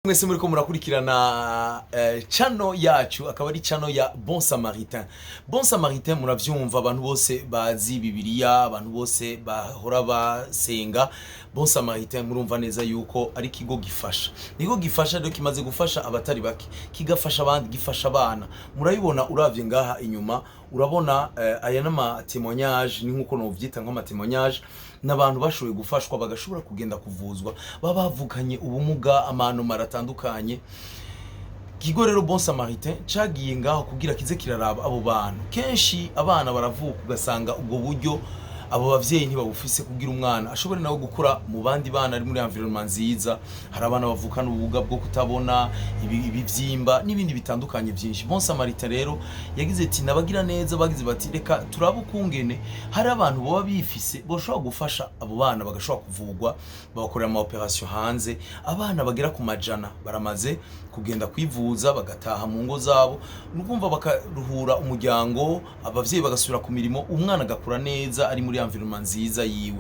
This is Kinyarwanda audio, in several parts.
Mwese muri ko murakurikirana channel yacu akaba ari channel ya Bon Samaritain. Bon Samaritain muravyumva abantu bose bazi Bibiliya, abantu bose bahora basenga. Bon Samaritain murumva neza yuko ari kigo gifasha. Nigo gifasha rero kimaze gufasha abatari bake, kigafasha abandi, gifasha abana. Murabibona uravye ngaha inyuma, urabona aya nama témoignage ni nkuko no vyita nko témoignage n'abantu bashoboye gufashwa bagashobora kugenda kuvuzwa babavukanye ubumuga amano maratandukanye. Kigo rero Bon Samaritain cagiye ngaho kugira kize kiraraba abo bantu. Kenshi abana baravuka ugasanga ubwo buryo abo bavyeyi ntibabufise kugira umwana ashobore nawe gukura mu bandi bana ari muri environment nziza. Hari abana bavukana ubuga bwo kutabona, ibivyimba n'ibindi bitandukanye byinshi. Bon Samaritain rero yagize ati nabagira neza, bagize bati reka turabukungene hari abantu baba bifise boshobora gufasha abo bana bagashobora kuvugwa, babakorera ama operation hanze. Abana bagera ku majana baramaze kugenda kwivuza bagataha mu ngo zabo, nukumva bakaruhura umuryango, abavyeyi bagasubira ku mirimo, umwana agakura neza ari muri environment nziza yiwe.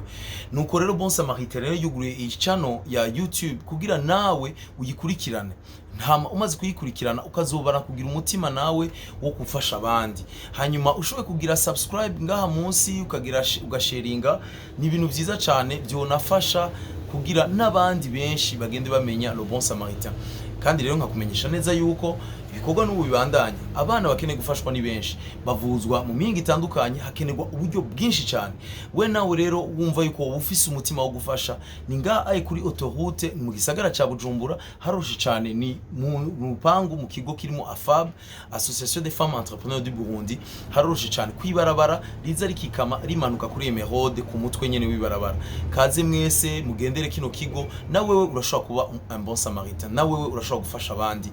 Nuko rero Bon Samaritain rero yuguruye iyi channel ya YouTube kugira nawe uyikurikirane. Ntama umaze kuyikurikirana ukazobana kugira umutima nawe wo gufasha abandi. Hanyuma ushoboye kugira subscribe ngaha munsi ukagira ugasharinga, ni ibintu byiza cyane byonafasha kugira n'abandi benshi bagende bamenya le Bon Samaritain. Kandi rero nkakumenyesha neza yuko ibikorwa n'ubu bibandanye, abana bakeneye gufashwa ni benshi, bavuzwa mu mingi itandukanye, hakenerwa uburyo bwinshi cyane. We nawe rero wumva yuko ufise umutima wo gufasha, ni nga ayi kuri autoroute mu gisagara ca Bujumbura haroshe cyane, ni mu rupangu mu kigo kirimo AFAB, Association des Femmes Entrepreneurs du Burundi. Haroshe cyane kwibarabara riza rikikama rimanuka kuri Emerode ku mutwe nyene wibarabara. Kaze mwese mugendere kino kigo, nawe urashobora kuba un Bon Samaritain, nawe urashobora gufasha abandi.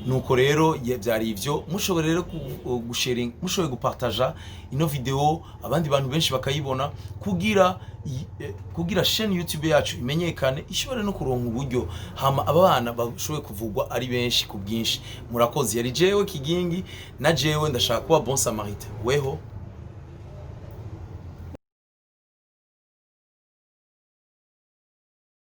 Nuko rero byari ivyo, mushobora rero gusharing, mushobora gupartager ino video abandi bantu benshi bakayibona kugira chaîne YouTube yacu imenyekane, ishobora no kuronka uburyo hama abana bashoboye kuvugwa ari benshi ku bwinshi. Murakoze, yari jewe Kigingi na jewe ndashaka kuba Bon Samaritain. Weho